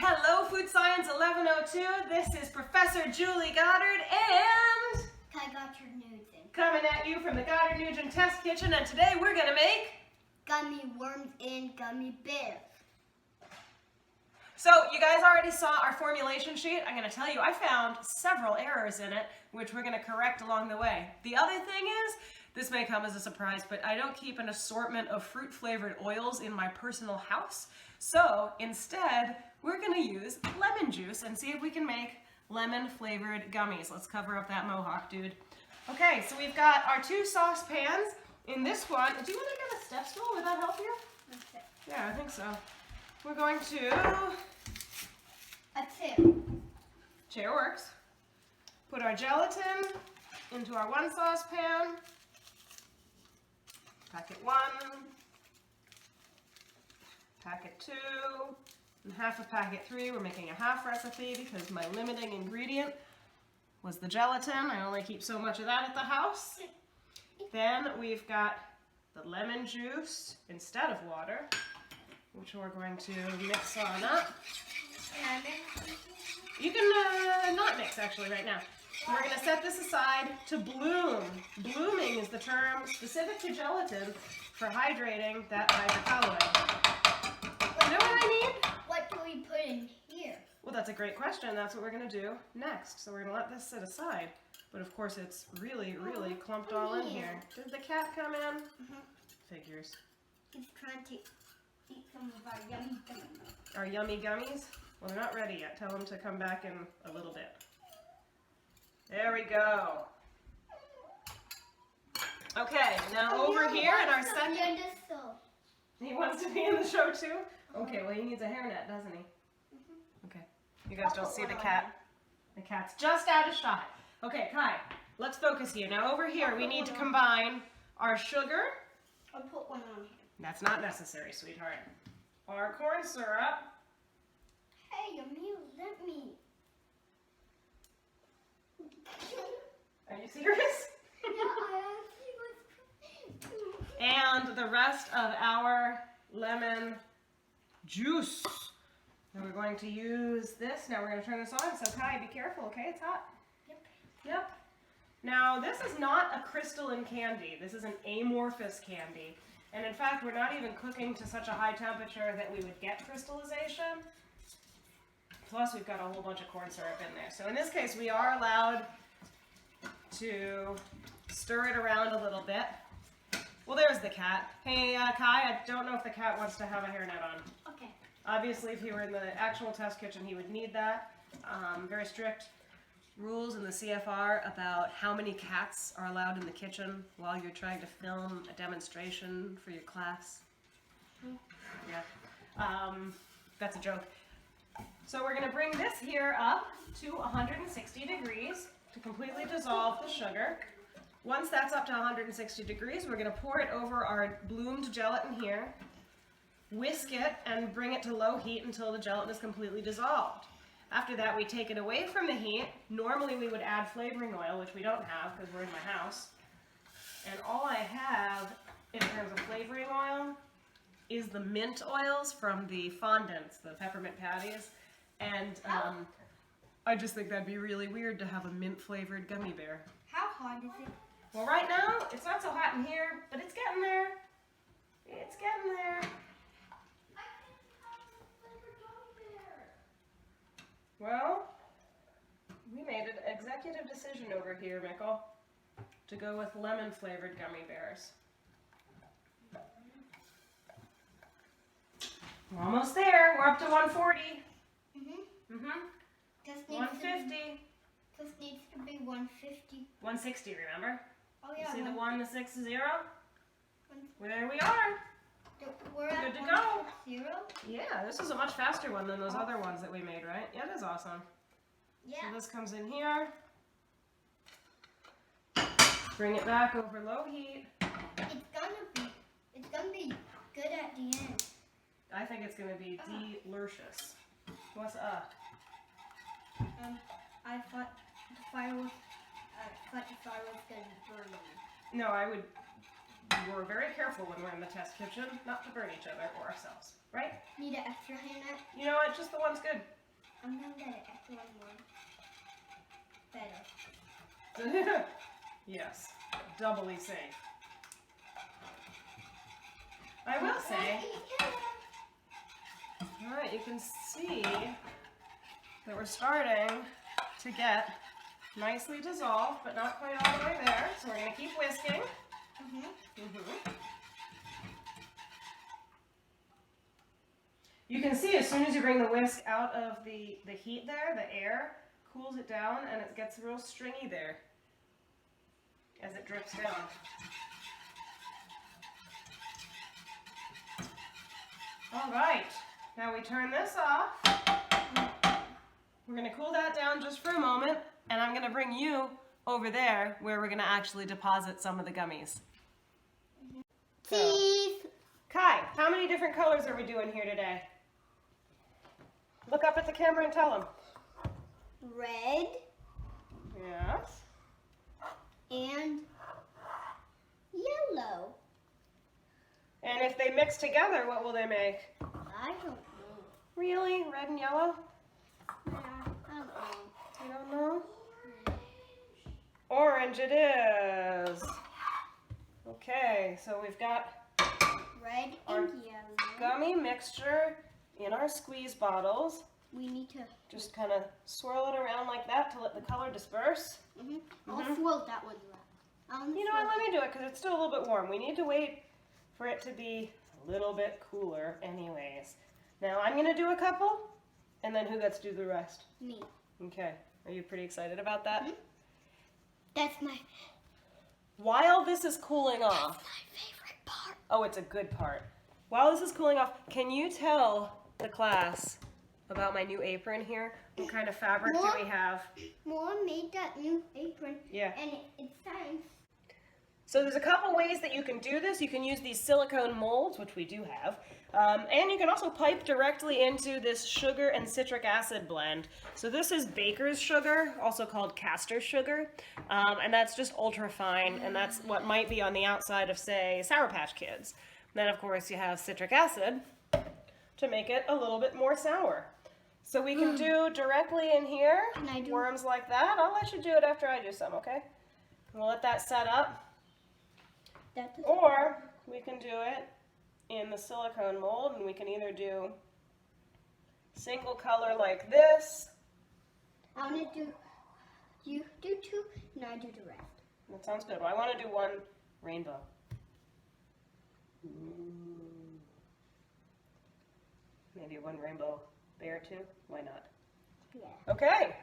Hello, Food Science 1102. This is Professor Julie Goddard and Kai Goddard-Nugent coming at you from the Goddard-Nugent Test Kitchen, and today we're going to make gummy worms and gummy bears. So you guys already saw our formulation sheet. I'm going to tell you I found several errors in it, which we're going to correct along the way. The other thing is, this may come as a surprise, but I don't keep an assortment of fruit-flavored oils in my personal house. So instead, we're going to use lemon juice and see if we can make lemon-flavored gummies. Let's cover up that mohawk, dude. Okay, so we've got our two saucepans. In this one, do you want to get a step stool? Would that help you? Okay. Yeah, I think so. We're going to... A chair. Chair works. Put our gelatin into our one saucepan. Packet 1. Packet 2. And half of packet 3. We're making a half recipe because my limiting ingredient was the gelatin. I only keep so much of that at the house. Then we've got the lemon juice instead of water, which we're going to mix on up. You can not mix actually right now. We're going to set this aside to bloom. Blooming is the term specific to gelatin for hydrating that hydrocolloid. You know what I mean? What do we put in here? Well, that's a great question. That's what we're going to do next. So we're going to let this sit aside. But of course, it's really, really clumped all in here. Did the cat come in? Mm-hmm. Figures. He's trying to eat some of our yummy gummies. Our yummy gummies? Well, they're not ready yet. Tell them to come back in a little bit. There we go. Okay, now over here in our second... He wants to be in the show too? Okay, well he needs a hairnet, doesn't he? Okay. You guys don't see the cat. The cat's just out of shot. Okay, Kai, let's focus here. Now over here we need to combine our sugar. I'll put one on here. That's not necessary, sweetheart. Our corn syrup. Hey, Emil, let me. Are you serious? Yeah, I actually was. And the rest of our lemon juice. And we're going to use this. Now we're going to turn this on. So Kai, be careful, okay? It's hot. Yep. Now this is not a crystalline candy. This is an amorphous candy. And in fact, we're not even cooking to such a high temperature that we would get crystallization. Plus we've got a whole bunch of corn syrup in there. So in this case, we are allowed to stir it around a little bit. Well, there's the cat. Hey, Kai, I don't know if the cat wants to have a hairnet on. Okay. Obviously, if he were in the actual test kitchen, he would need that. Very strict rules in the CFR about how many cats are allowed in the kitchen while you're trying to film a demonstration for your class. Yeah, that's a joke. So we're going to bring this here up to 160 degrees to completely dissolve the sugar. Once that's up to 160 degrees, we're going to pour it over our bloomed gelatin here, whisk it, and bring it to low heat until the gelatin is completely dissolved. After that, we take it away from the heat. Normally we would add flavoring oil, which we don't have because we're in my house. And all I have in terms of flavoring oil is the mint oils from the fondants, the peppermint patties. And I just think that'd be really weird to have a mint-flavored gummy bear. How hot is it? Well, right now, it's not so hot in here, but it's getting there. It's getting there. Well, we made an executive decision over here, Mikkel, to go with lemon-flavored gummy bears. We're almost there. We're up to 140. Just needs 150. Just needs to be 150. 160, remember? Oh yeah. You see the 1, the 6, the 0? Well, there we are. We're at Good to go. 160? Yeah, this is a much faster one than those other ones that we made, right? Yeah, it is awesome. Yeah. So this comes in here. Bring it back over low heat. It's gonna be good at the end. I think it's gonna be delicious. What's up? I thought the fire was gonna burn me. No, we're very careful when we're in the test kitchen not to burn each other or ourselves, right? Need an extra hand up? You know what? Just the one's good. I'm gonna get an extra one more. Better. Yes, doubly safe. I will say, all right, you can see that we're starting to get nicely dissolved, but not quite all the way there. So we're going to keep whisking. You can see as soon as you bring the whisk out of the heat there, the air cools it down and it gets real stringy there as it drips down. All right, now we turn this off. We're going to cool that down just for a moment, and I'm going to bring you over there where we're going to actually deposit some of the gummies. Cheese. Kai, how many different colors are we doing here today? Look up at the camera and tell them. Red. Yes. And yellow. And if they mix together, what will they make? I don't know. Really? Red and yellow? Yeah, I don't know. You don't know? Orange it is. Okay, so we've got Red our and yellow. gummy mixture in our squeeze bottles. We need to. Just kind of swirl it around like that to let the color disperse. I'll swirl that one around. You know what, let me do it because it's still a little bit warm. We need to wait for it to be a little bit cooler anyways. Now I'm going to do a couple, and then who gets to do the rest? Me. Okay, are you pretty excited about that? That's my While this is cooling off, favorite part. oh, it's a good part. While this is cooling off, can you tell the class about my new apron here? What kind of fabric do we have? Mom made that new apron. Yeah. And it's time. So there's a couple ways that you can do this. You can use these silicone molds, which we do have, and you can also pipe directly into this sugar and citric acid blend. So this is baker's sugar, also called caster sugar, and that's just ultra fine, and that's what might be on the outside of, say, Sour Patch Kids. Then, of course, you have citric acid to make it a little bit more sour. So we can do directly in here, Can I do- worms like that. I'll let you do it after I do some, okay? We'll let that set up. Or we can do it in the silicone mold, and we can either do single color like this. I want to do. You do two, and I do the rest. That sounds good. Well, I want to do one rainbow. Maybe one rainbow bear too. Why not? Yeah. Okay.